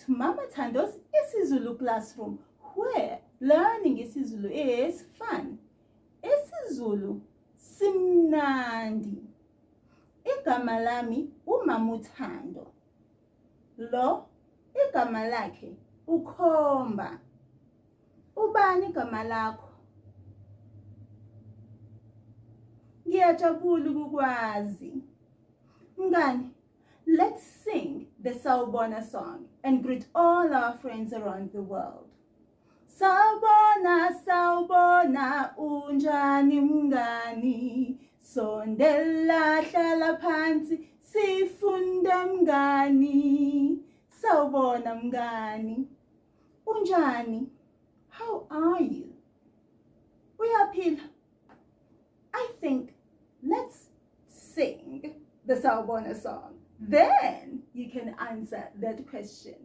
to Mama Tando's isiZulu classroom, where learning isiZulu is fun. isiZulu simnandi. Igama lami uMama uThando. Lo igama lakhe uKhomba. Ubani igama lakho? Ngiyajabula ukukwazi. Mngani, let's sing the Sawubona song and greet all our friends around the world. Sawubona, sawubona, unjani mngani? Sondela hlala phansi, sifunde mngani. Sawubona mngani. Unjani? How are you? Uyaphila? I think let's sing the Sawubona song. Then you can answer that question.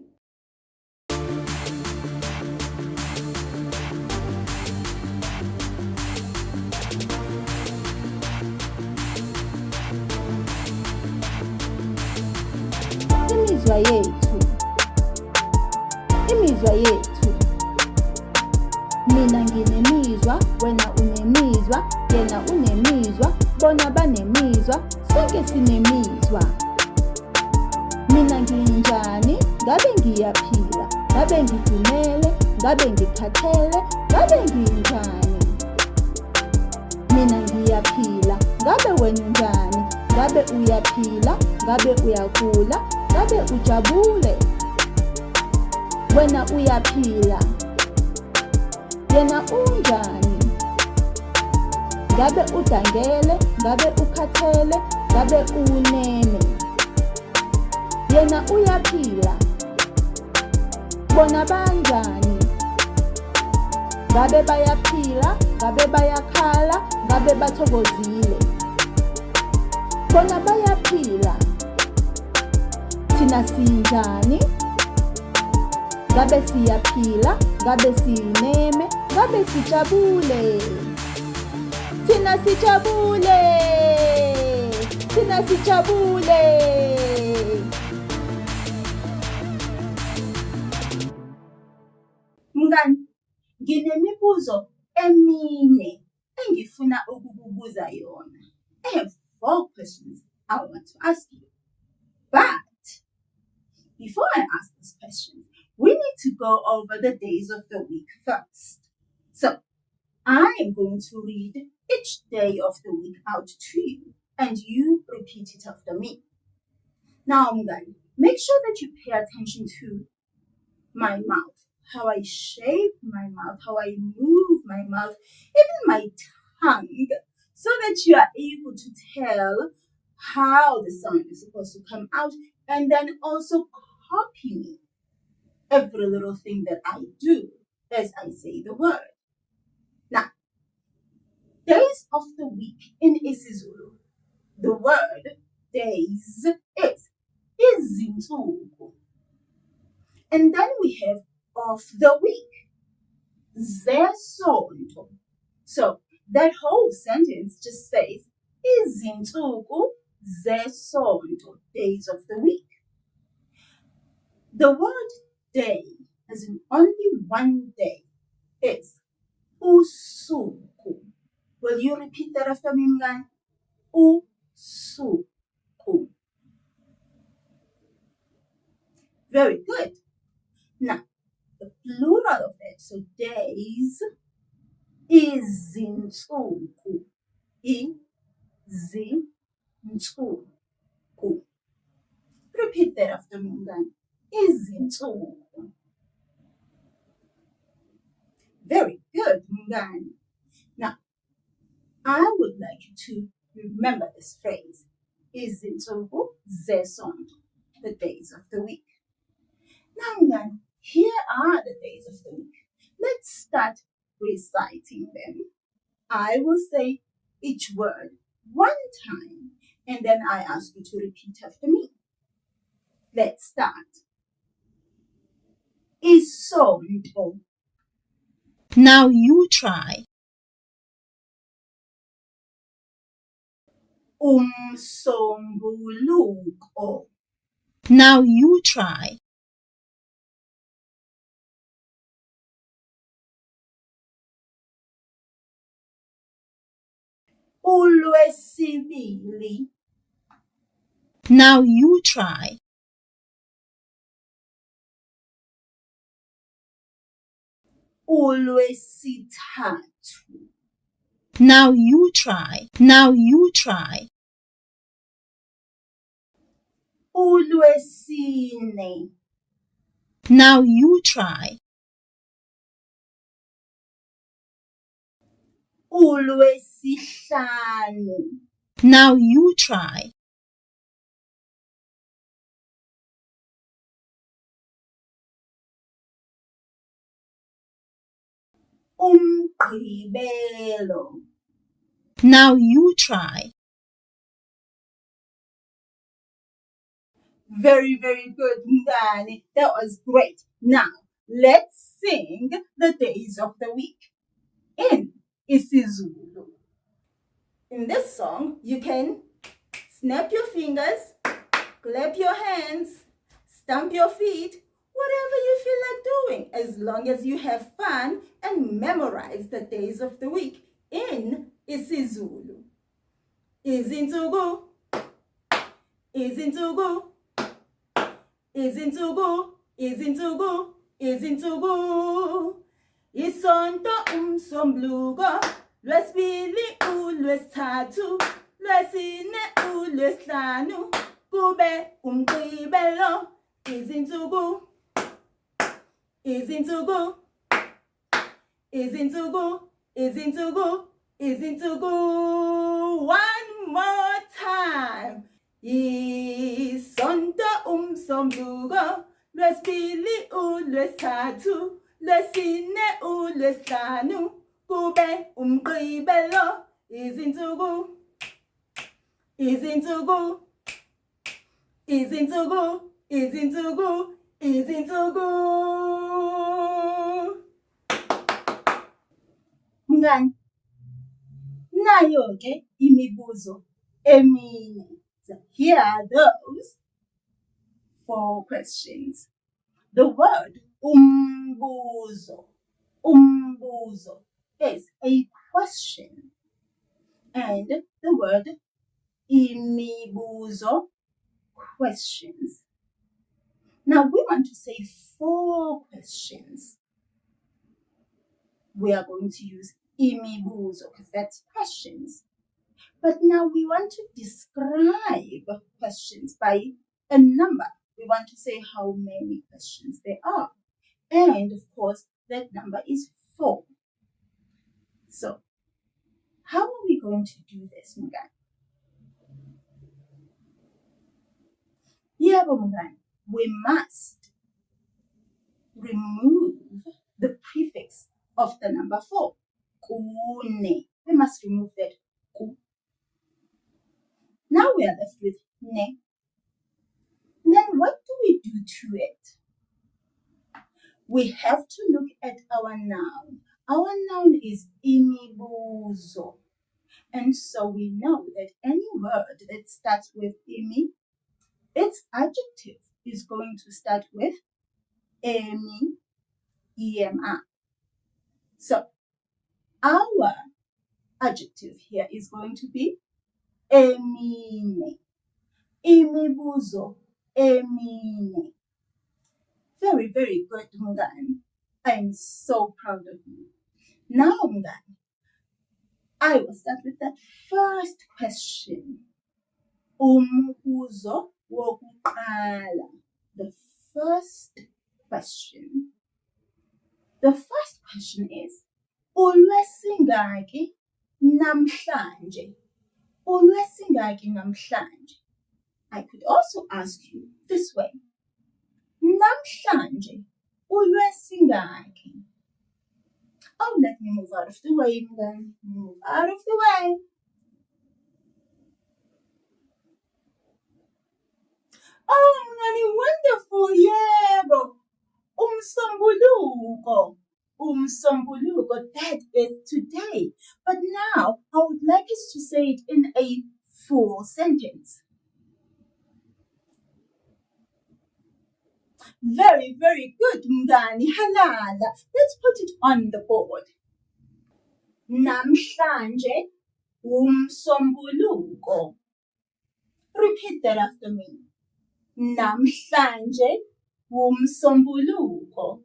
Imizwa yethu. Imizwa yethu. Mina nginemizwa, wena unemizwa, yena unemizwa, bona banemizwa, sonke sinemizwa. Mina nginjani, ngabe ngiyaphila, ngabe ngidumele, ngabe ngikhathele, ngabe nginjani. Mina ngiyaphila, ngabe wena unjani, ngabe uyaphila, ngabe uyagula, ngabe ujabule. Wena uyaphila, yena unjani. Ngabe udangele, ngabe ukhathele, ngabe unene. Yena uyaphila, bona banjani. Ngabe bayaphila, ngabe bayakhala, ngabe bathokozile. Bona bayaphila, thina sinjani. Ngabe siyaphila, ngabe sineme, ngabe sijabule. Thina sijabule, thina sijabule. Mngani, nginemibuzo emine engifuna ukukubuza yona. I have 4 questions I want to ask you. But before I ask these questions, we need to go over the days of the week first. So I am going to read each day of the week out to you, and you repeat it after me. Now, Mngani, make sure that you pay attention to my mouth, how I shape my mouth, how I move my mouth, even my tongue, so that you are able to tell how the sound is supposed to come out, and then also copy me. Every little thing that I do as I say the word. Now, days of the week in isiZulu, the word days is izinsuku. And then we have of the week, zesonto. So that whole sentence just says izinsuku zesonto, days of the week. The word day, as in only one day, is usuku. Will you repeat that after me, Mngani? Usuku. Very good. Now, the plural of that, so days, izinsuku. Izinsuku. Repeat that after me, Mngani. Izinsuku. Very good, Mngani. Now, I would like you to remember this phrase. Izinsuku zesonto, the days of the week. Now, Mngani, here are the days of the week. Let's start reciting them. I will say each word one time, and then I ask you to repeat after me. Let's start. Isonto. Now you try. Umsombuluko. Now you try. Ulwesibili. Now you try. Ulwesithathu. Now you try. Now you try. Ulwesine. Now you try. Ulwesihlanu. Now you try. Umgqibelo. Now you try. Very, very good, Mngani. That was great. Now, let's sing the days of the week in isiZulu. In this song, you can snap your fingers, clap your hands, stamp your feet, whatever you feel like doing, as long as you have fun and memorize the days of the week in isiZulu. Izinsuku, izinsuku, izinsuku, izinsuku, izinsuku. Isonto umsombuluko, lwesibili ulwesithathu, lwesine ulwesihlanu, kube umgqibelo. Izinsuku, izinsuku, izinsuku, izinsuku, izinsuku. One more time. Isonto umsombuluko, lwesibili ulwesithathu, lwesine ulwesihlanu, kube umgqibelo. Izinsuku, izinsuku, izinsuku, izinsuku, izinsuku. Mngani, nayo ke imibuzo emine. So here are those 4 questions. The word umbuzo, umbuzo is a question. And the word imibuzo, questions. Now we want to say 4 questions. We are going to use imibuzo because that's questions. But now we want to describe questions by a number. We want to say how many questions there are. And of course, that number is 4. So, how are we going to do this, Mngani? Yebo, Mngani, we must remove the prefix of the number 4. Kune. We must remove that ku. Now we are left with ne. Then what do we do to it? We have to look at our noun. Our noun is imibuzo. And so we know that any word that starts with imi, its adjective is going to start with emi, ema. So our adjective here is going to be emine. Imibuzo, emine. Very, very good, Mngani. I'm so proud of you. Now, Mngani, I will start with that first question. Umbuzo wokuqala. The first question. The first question is, ulwesingaki namhlanje? Ulwesingaki namhlanje? I could also ask you this way. Namhlanje, ulwesingaki? Oh, let me move out of the way, then. Move out of the way. Oh, Mngani, wonderful, yebo. Umsombuluko. Umsombuluko, that is today. But now, I would like us to say it in a full sentence. Very, very good, Mngani. Halala. Let's put it on the board. Namhlanje, umsombuluko. Repeat that after me. Namhlanje umsombuluko.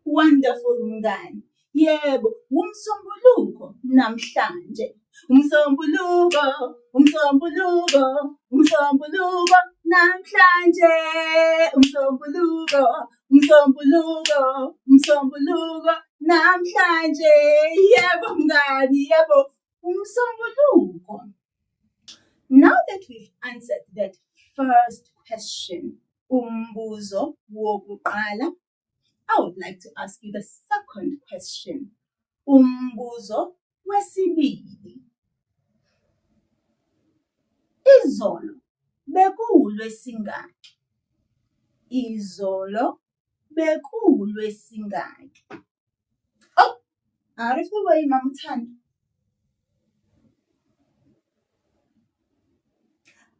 Wonderful mngani. Yebo, umsombuluko namhlanje. Umsombuluko, umsombuluko, umsombuluko namhlanje. Umsombuluko, umsombuluko, umsombuluko namhlanje. Yebo mngani, yebo, umsombuluko. Now that we've answered that first question, umbuzo wokuqala, I would like to ask you the second question. Umbuzo wesibili. Izolo bekuwulwesingaki? Izolo bekuwulwesingaki? Oh, out of the way, Mamthando.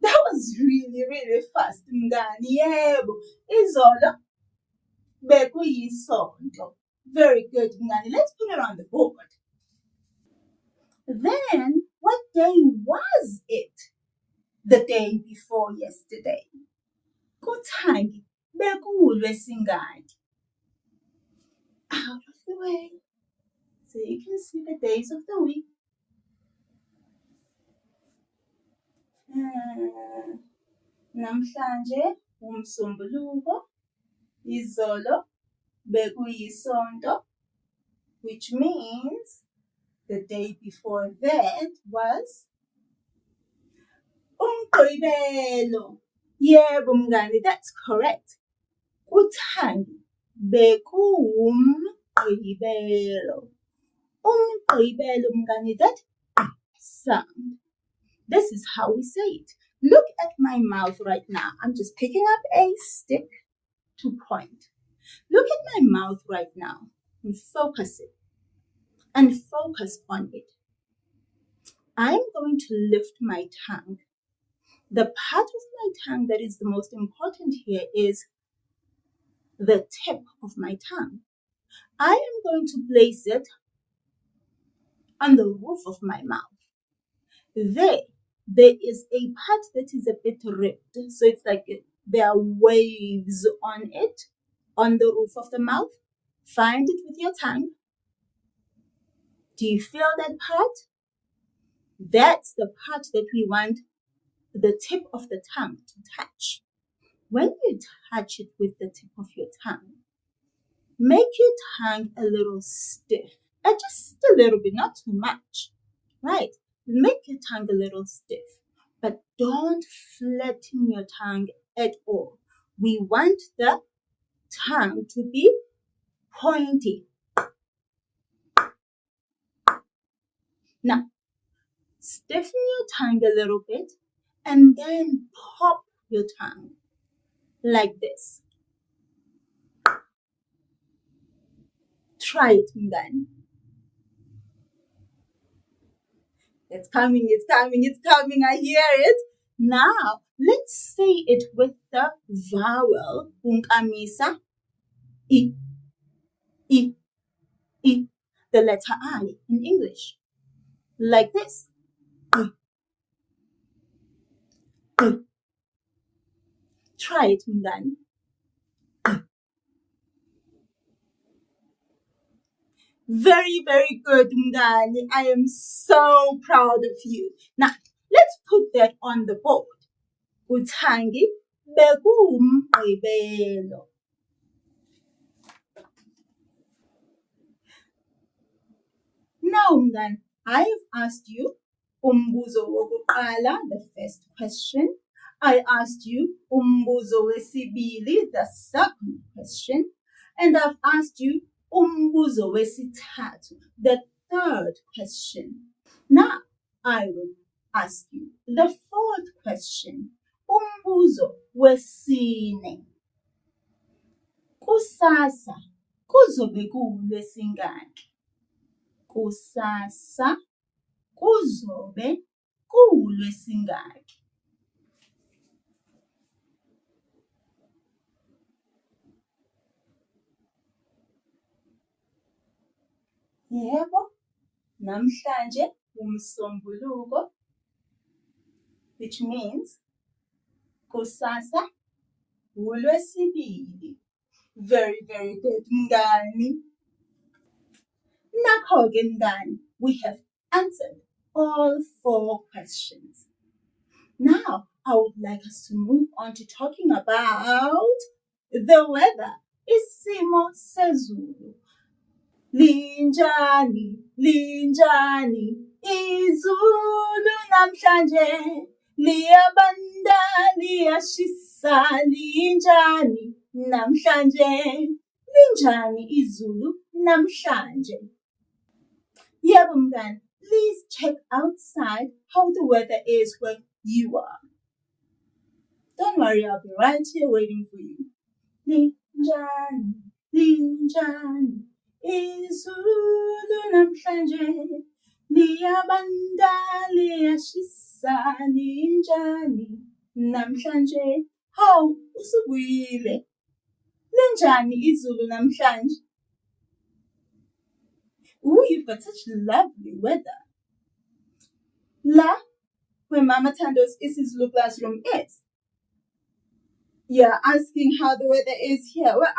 That was really, really fast, mngani. Yebo, izolo bekuyisonto. Very good, mngani. Let's put it on the board. Then, what day was it? The day before yesterday. Kuthangi bekuwulwesingaki? Out of the way. So you can see the days of the week. Namhlanje umsombuluko. Izolo bekuyisonto, which means the day before that was uMgqibelo. Yebo mngani, that's correct. Kuthangi bekuwumgqibelo. Umgqibelo mngani, that sound. This is how we say it. Look at my mouth right now. I'm just picking up a stick to point. Look at my mouth right now and focus it. And focus on it. I'm going to lift my tongue. The part of my tongue that is the most important here is the tip of my tongue. I am going to place it on the roof of my mouth. There is a part that is a bit ripped. So it's like there are waves on it, on the roof of the mouth. Find it with your tongue. Do you feel that part? That's the part that we want the tip of the tongue to touch. When you touch it with the tip of your tongue, make your tongue a little stiff. Just a little bit, not too much. Right? Make your tongue a little stiff. But don't flatten your tongue at all. We want the tongue to be pointy. Now, stiffen your tongue a little bit and then pop your tongue like this. Try it, mngani. It's coming, it's coming, it's coming. I hear it. Now, let's say it with the vowel unkamisa. I. I. I. The letter I in English. Like this. I. I. Try it, mngani. Very, very good, mngani. I am so proud of you. Now, let's put that on the board. Kuthangi bekuwumgqibelo. Now, mngani, I have asked you umbuzo wokuqala, the first question. I asked you umbuzo wesibili, the second question. And I've asked you umbuzo wesithathu, the third question. Now, I will ask you the fourth question. Umbuzo wesine. Kusasa kuzobe kuwulwesingaki? Kusasa kuzobe kuwulwesingaki? Yebo, Namhlanje umsombuluko, which means kusasa uLwesibili. Very, very good, mngani. Nakho-ke mngani, we have answered all 4 questions. Now, I would like us to move on to talking about the weather. Isimo sezulu. Linjani, linjani, izulu namhlanje. Liyabanda, liyashisa, linjani namhlanje. Linjani izulu namhlanje. Yebo mngani, please check outside how the weather is where you are. Don't worry, I'll be right here waiting for you. Linjani, linjani, izulu namhlanje. Liyabanda, liyashisa, linjani namhlanje. Hawu, usubuyile. Linjani izulu namhlanje? Ooh, you've got such lovely weather. La, where Mama Tando's isiZulu classroom is. You're asking how the weather is here. Well,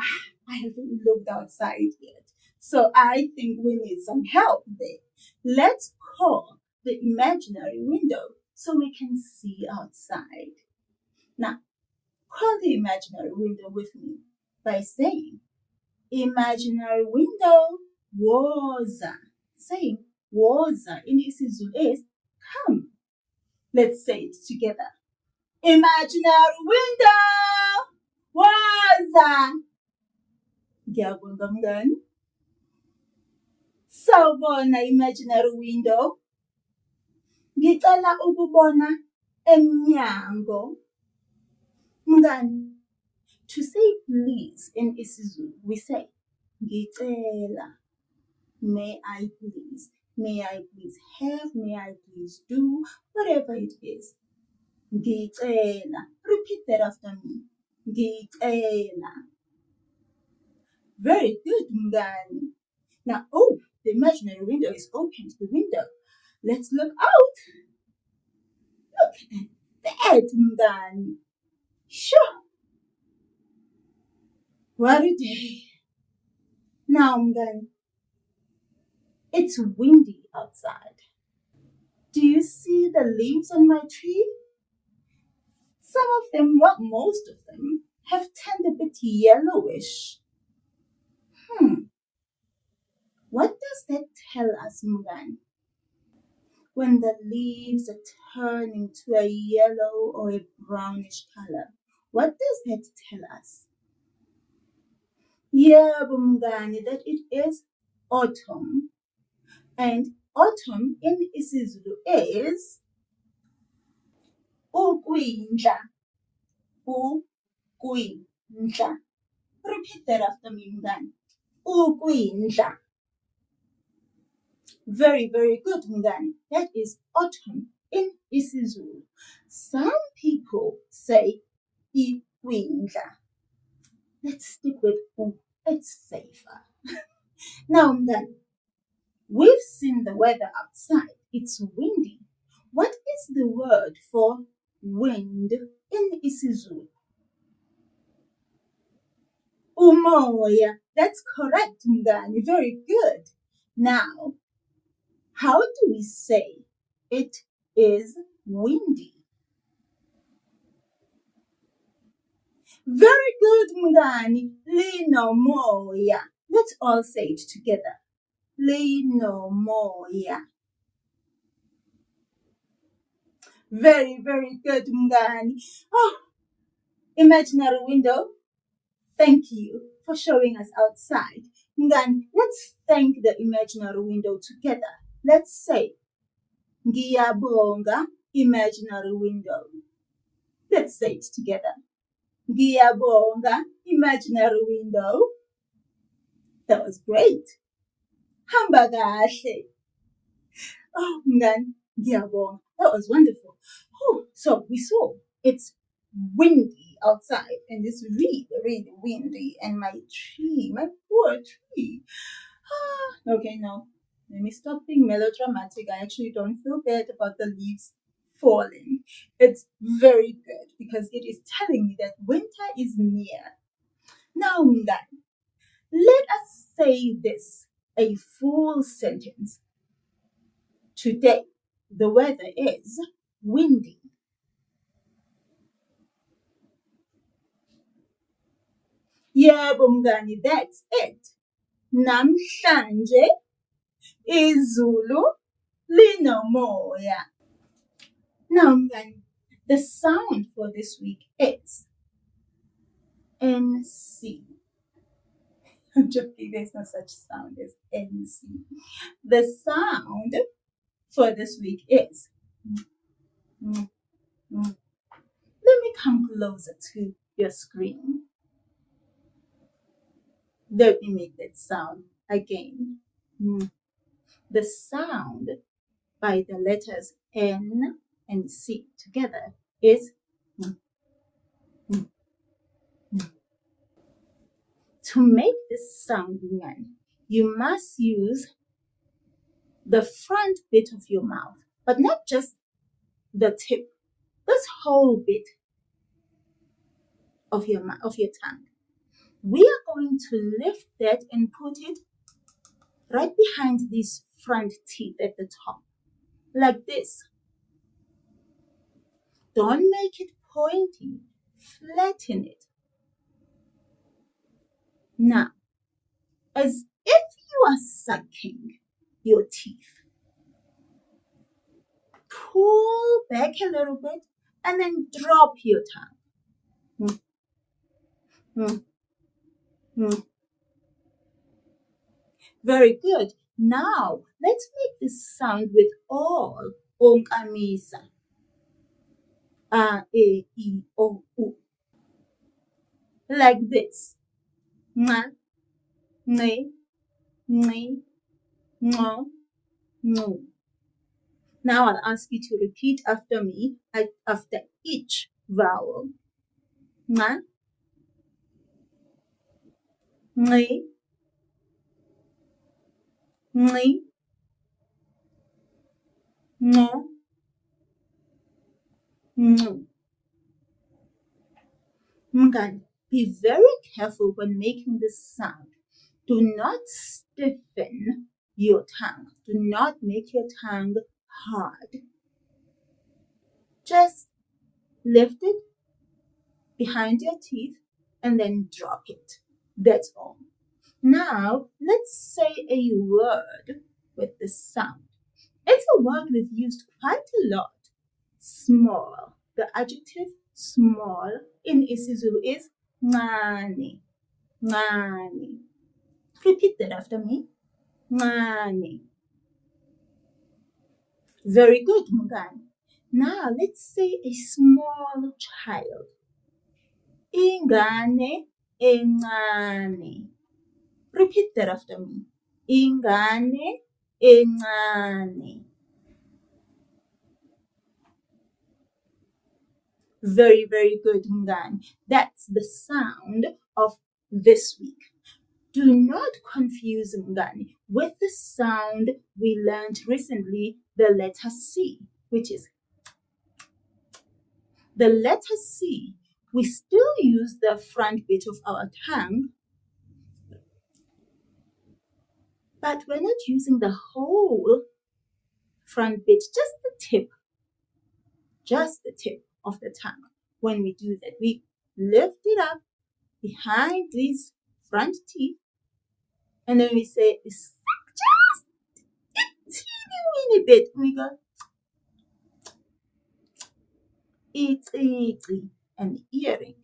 I haven't looked outside yet, so I think we need some help there. Let's call the imaginary window so we can see outside. Now, call the imaginary window with me by saying, imaginary window, woza. Saying woza in isiZulu is come. Let's say it together. Imaginary window, woza. Ngiyabonga mngani. Sawubona imaginary window. Ngicela ukubona emnyango. Mngani, to say please in isiZulu, we say ngicela. May I please? May I please have? May I please do? Whatever it is. Ngicela. Repeat that after me. Ngicela. Very good, mngani. Now, the imaginary window is open to the window. Let's look out. Look at that, mngani. Sure. What a day. Now, mngani, it's windy outside. Do you see the leaves on my tree? Some of them, well, most of them, have turned a bit yellowish. What does that tell us, mngani? When the leaves are turning to a yellow or a brownish color, what does that tell us? Yebo mngani, that it is autumn. And autumn in isiZulu is ukwindla. Ukwindla. Repeat that after me, mngani. Ukwindla. Very, very good, mngani. That is autumn in isiZulu. Some people say ikwindla. Let's stick with u. It's safer. Now, mngani, we've seen the weather outside. It's windy. What is the word for wind in isiZulu? Umoya. That's correct, mngani. Very good. Now, how do we say it is windy? Very good, mngani. Linomoya. Let's all say it together. Linomoya. Very, very good, mngani. Imaginary window, thank you for showing us outside. Mngani, let's thank the imaginary window together. Let's say, ngiyabonga, imaginary window. Let's say it together. Ngiyabonga, imaginary window. That was great. Hamba kahle. Mngani, ngiyabonga. That was wonderful. So we saw it's windy outside and it's really, really windy. And my tree, my poor tree. Okay, no. let me stop being melodramatic. I actually don't feel bad about the leaves falling. It's very good because it is telling me that winter is near. Now, Mngani, let us say this, a full sentence. Today, the weather is windy. Yebo mngani, that's it. Namhlanje izulu linomoya. Now mngani, the sound for this week is NC. I'm joking, there's no such sound as NC. The sound for this week is Let me come closer to your screen. Let me make that sound again. The sound by the letters N and C together is To make this sound, you must use the front bit of your mouth, but not just the tip, this whole bit of your tongue. We are going to lift that and put it right behind these front teeth at the top, like this. Don't make it pointy, flatten it. Now, as if you are sucking your teeth, pull back a little bit and then drop your tongue. Very good. Now, let's make this sound with all onkamisa. A, E, I, O, U. Like this. Nga, nge, nge, ngo, ngo. Now I'll ask you to repeat after me, after each vowel. Nga, nge, nge, ngo, ngo. Mngani, be very careful when making this sound. Do not stiffen your tongue. Do not make your tongue hard. Just lift it behind your teeth and then drop it. That's all. Now, let's say a word with this sound. It's a word we've used quite a lot. Small. The adjective small in isiZulu is ncane. Ncane. Repeat that after me. Ncane. Very good, Mngani. Now let's say a small child. Ingane encane. Repeat that after me. Ingane encane. Very, very good, Mngani. That's the sound of this week. Do not confuse, Mngani, with the sound we learned recently, the letter C, which is the letter C. We still use the front bit of our tongue, but we're not using the whole front bit, just the tip of the tongue. When we do that, we lift it up behind these front teeth, and then we say, just a teeny bit. We go, icici, an earring.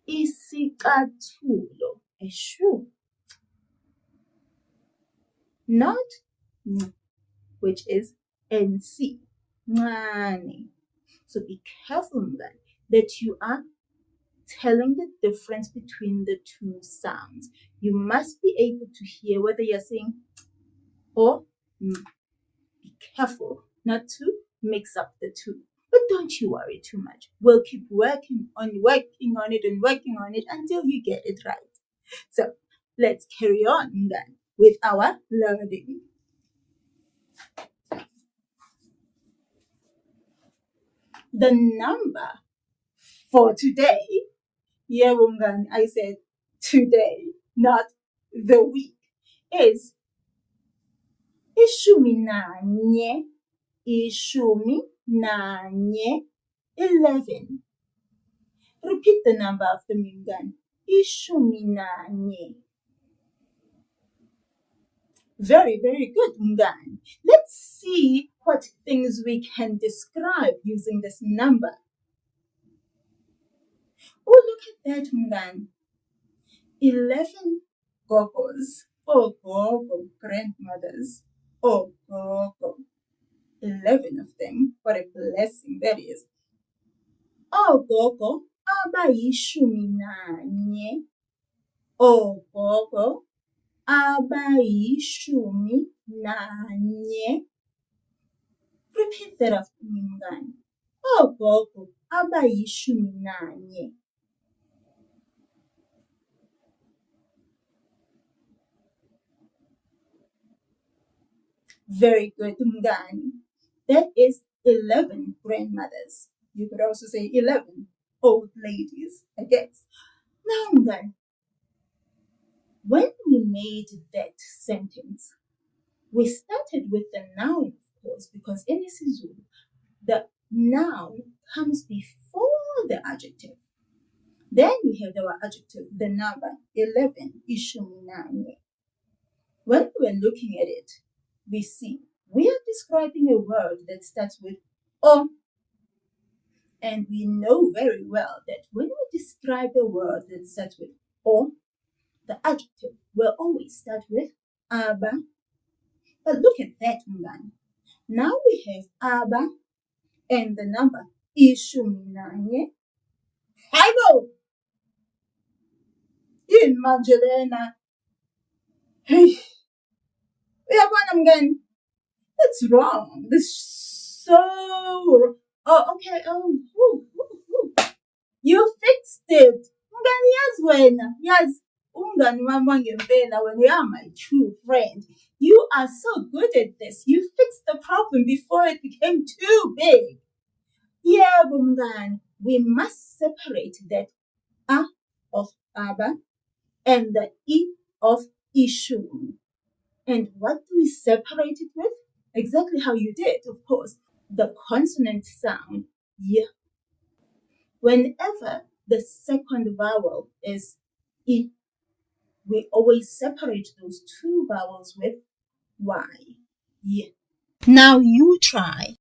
Isikatulo, a shoe. Not which is NC. Ncane. So be careful, Mngani, that you are telling the difference between the two sounds. You must be able to hear whether you're saying or Be careful not to mix up the two. But don't you worry too much. We'll keep working on it until you get it right. So let's carry on, Mngani. with our learning. The number for today, yeah, Wungan, I said today, not the week, is ishumi nanye, 11. Repeat the number after me, Mngani. Ishumi nanye. Very, very good, Mngani. Let's see what things we can describe using this number. Oh, look at that, Mngani. 11 gogos. Oh, gogo, grandmothers. Oh, gogo. 11 of them. What a blessing that is. Oh, gogo, abayishumi nanye. Oh, gogo, abayishumi nanye. Repeat that after me, Mngani. Oh, gogo, abayishumi nanye. Very good, Mngani. That is 11 grandmothers. You could also say 11 old ladies, I guess. Now, Mngani, when we made that sentence, we started with the noun, of course, because in isiZulu, the noun comes before the adjective. Then we have our adjective, the number 11, ishumi nanye. When we're looking at it, we see we are describing a word that starts with O. And we know very well that when we describe a word that starts with O, the adjective will always start with aba. But look at that, Mngani. Now we have aba and the number ishumi nanye. Hayibo! Yini manje lena? Hey! Uyabona Mngani? That's wrong. This is so wrong. Oh, okay. You fixed it. Mngani yazi wena. Yazi. Umngani wami wangempela wena. You are my true friend. You are so good at this. You fixed the problem before it became too big. Yeah, Mngani. We must separate that A of aba and the E of ishumi. And what do we separate it with? Exactly how you did, of course. The consonant sound, y. Whenever the second vowel is I, we always separate those two vowels with Y. Y. Now you try.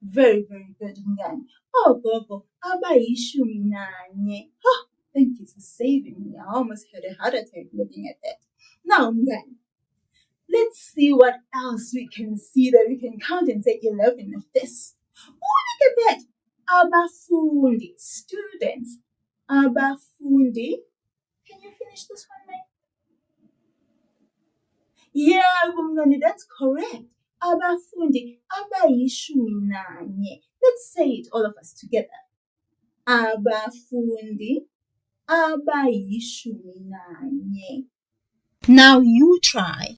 Very, very good, Mngani. Oh, Gogo, abayishumi nanye. Oh, thank you for saving me. I almost had a heart attack looking at that. Now, Mngani, let's see what else we can see that we can count and say 11 of this. Oh, look at that. Abafundi, students. Abafundi. Can you finish this one, mate? Yeah, Mngani, that's correct. Abafundi, abayishumi nanye. Let's say it, all of us together. Abafundi, abayishumi nanye. Now you try.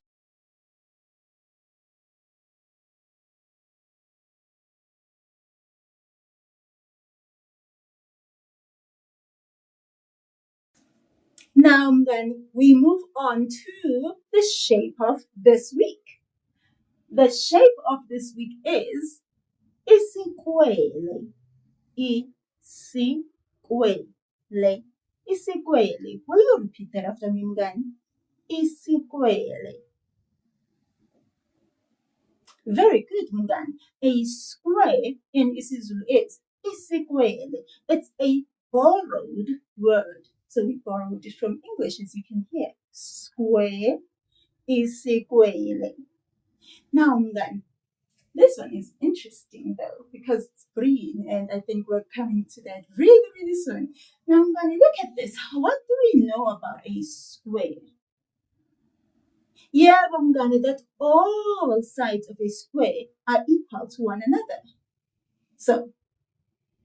Now, Mngani, we move on to the shape of this week. The shape of this week is isikwele. Isikwele. Isikwele. Will you repeat that after me, Mngani? Isikwele. Very good, Mngani. A square in isiZulu is isikwele. It's a borrowed word. So we borrowed it from English, as you can hear. Square, isikwele. Now, Mngani, this one is interesting though, because it's green, and I think we're coming to that really, really soon. Now, Mngani, look at this. What do we know about a square? Yeah, Mngani, that all sides of a square are equal to one another. So,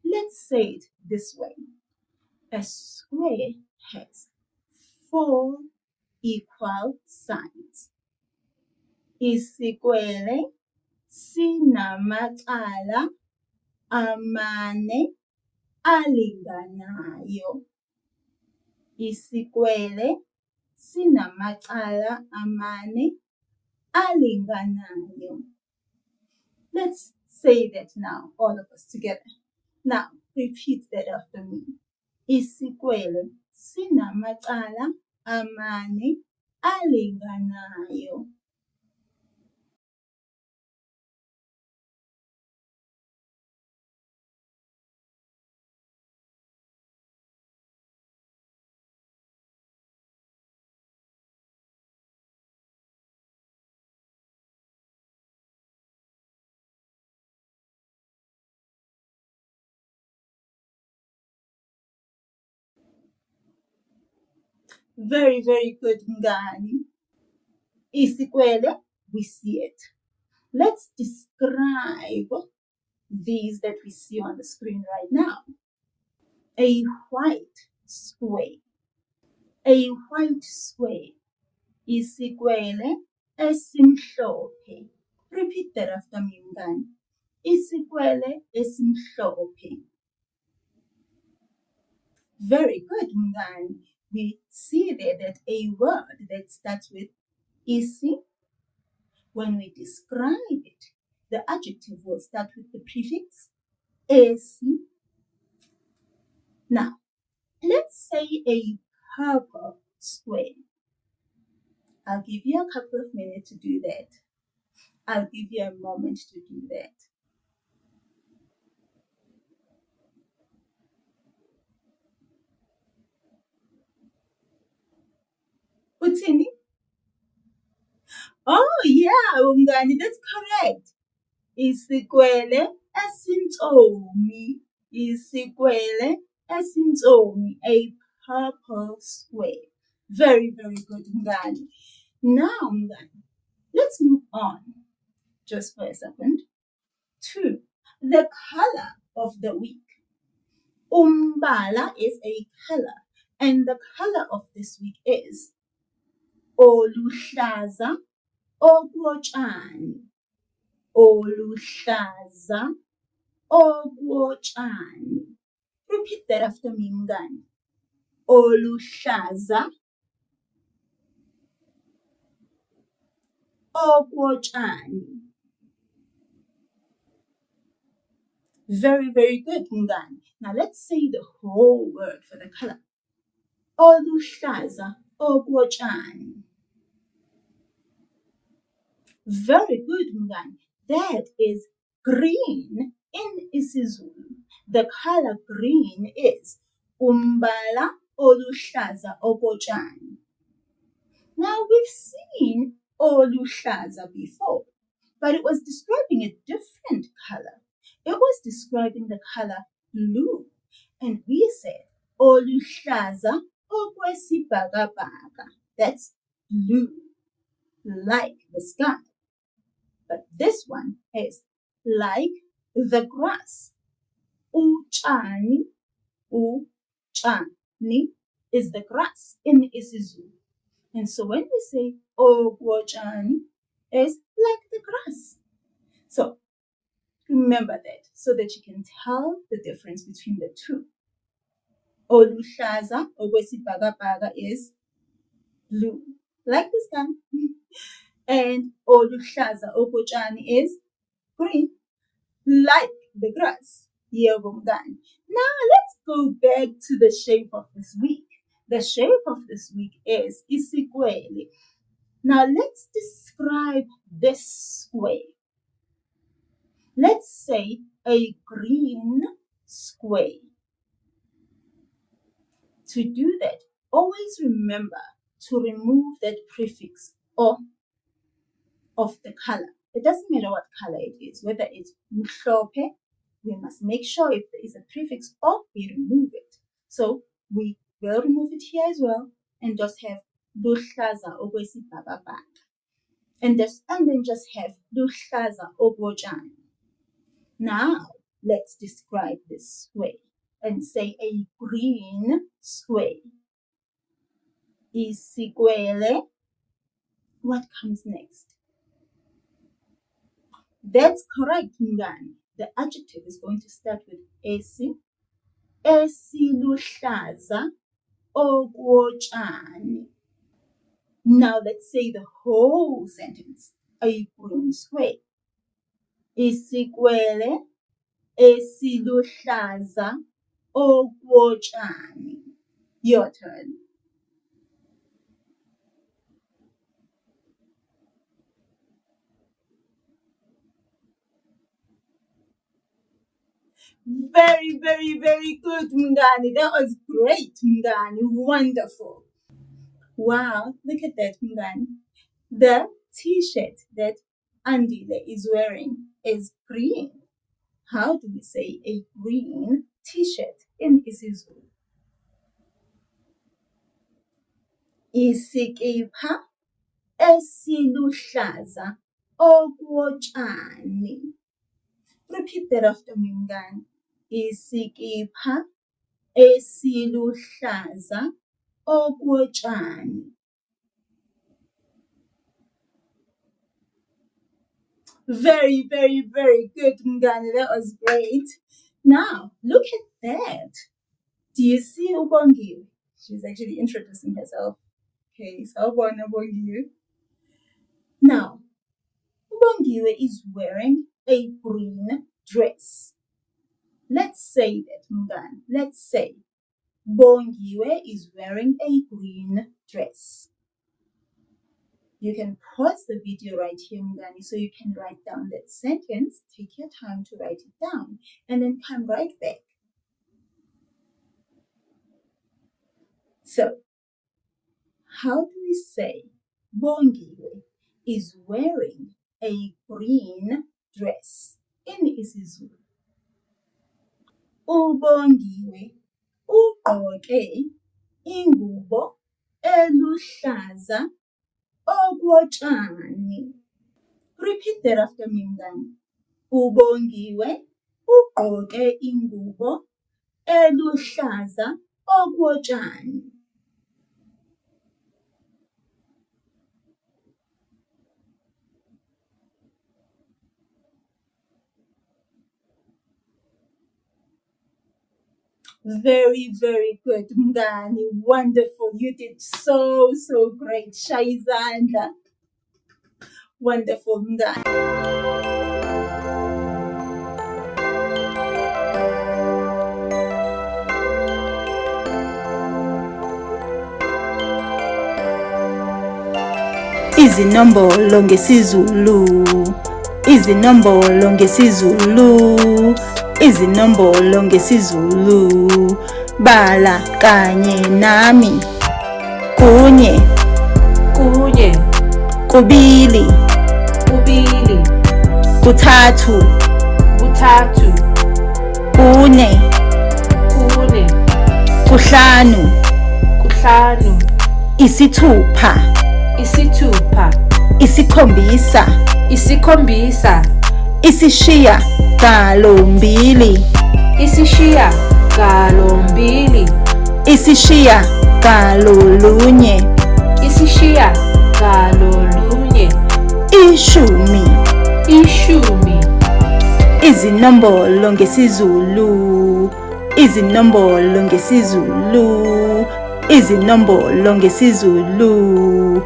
let's say it this way. A square has 4 equal sides. Isikwele sinamacala amane alinganayo. Isikwele sinamacala amane alinganayo. Let's say that now, all of us together. Now, repeat that after me. Isikwele sinamacala amane alinganayo. Very, very good, Mngani. Isikwele, we see it. Let's describe these that we see on the screen right now. A white square. A white square. Isikwele esimhlophe. Repeat that after me, Mngani. Isikwele esimhlophe. Very good, Mngani. We see there that a word that starts with isi, when we describe it, the adjective will start with the prefix esi. Now, let's say a purple square. I'll give you a couple of minutes to do that. I'll give you a moment to do that. Uthini? Oh yeah, Mngani, that's correct. Isikwele esintsomi. Isikwele esintsomi. A purple square. Very, very good, Mngani. Now, Mngani, let's move on, just for a second, to the color of the week. Umbala is a color, and the color of this week is oluhlaza okotshani. Oluhlaza okotshani. Repeat that after me, Mngani. Oluhlaza okotshani. Very, very good, Mngani. Now let's say the whole word for the color. Oluhlaza okotshani. Very good, Mngani. That is green in isiZulu. The color green is umbala oluhlaza okotshani. Now we've seen oluhlaza before, but it was describing a different color. It was describing the color blue, and we said oluhlaza okwesibhakabhaka. That's blue, like the sky. But this one is like the grass. Utshani is the grass in isiZulu. And so when we say okotshani, is like the grass. So remember that so that you can tell the difference between the two. Oluhlaza okwesibhakabhaka is blue, like the sky. And oluhlaza okotshani is green, like the grass. Yebo mngani. Now let's go back to the shape of this week. The shape of this week is isikwele. Now let's describe this square. Let's say a green square. To do that, always remember to remove that prefix or of the color. It doesn't matter what color it is, whether it's mhlophe, we must make sure if there is a prefix or we remove it. So we will remove it here as well and just have luhlaza okwesibhakabhaka. And then just have luhlaza okotshani. Now let's describe this square. and say a green square. Isikwele. What comes next? That's correct, Mngani. The adjective is going to start with esi. Esiluhlaza okotshani. Now let's say the whole sentence. A green square. Isikwele esiluhlaza okotshani. Your turn. Very, very, very good, Mngani. That was great, Mngani. Wonderful. Wow, look at that, Mngani. The t-shirt that Andile is wearing is green. How do we say a green t-shirt in isiZulu? Isikipha esiluhlaza okotshani. Repeat that after me, Mngani. Isikipha esiluhlaza okotshani. Very, very, very good, Mngani. That was great. Now, look at that. Do you see Ubongiwe? She's actually introducing herself. Okay, so Ubongiwe. Now, Ubongiwe is wearing a green dress. Let's say that, Mngani. Let's say Bongiwe is wearing a green dress. You can pause the video right here, Mngani, so you can write down that sentence. Take your time to write it down and then come right back. So, how do we say Bongiwe is wearing a green dress in isiZulu? Ubongiwe ugqoke ingubo eluhlaza okotshani. Repeat that after me, Mngani. Ubongiwe ugqoke ingubo eluhlaza okotshani. Very, very good, Mngani. Wonderful. You did so great. Shayizandla. Wonderful, Mngani. Izinombolo ngesiZulu. Izinombolo ngesiZulu. Izinombolo ngesiZulu. Bala kanye nami. Kunye. Kunye. Kubili. Kubili. Kuthathu. Kuthathu. Kune. Kune. Kuhlanu. Kuhlanu. Isithupha. Isithupha. Isikhombisa. Isikhombisa. Isishiya galombili. Isishiya galombili. Isishiya galolunye. Isishiya galolunye. Ishumi. Ishumi. Izinombolo ngesiZulu. Izinombolo ngesiZulu. Izinombolo ngesiZulu.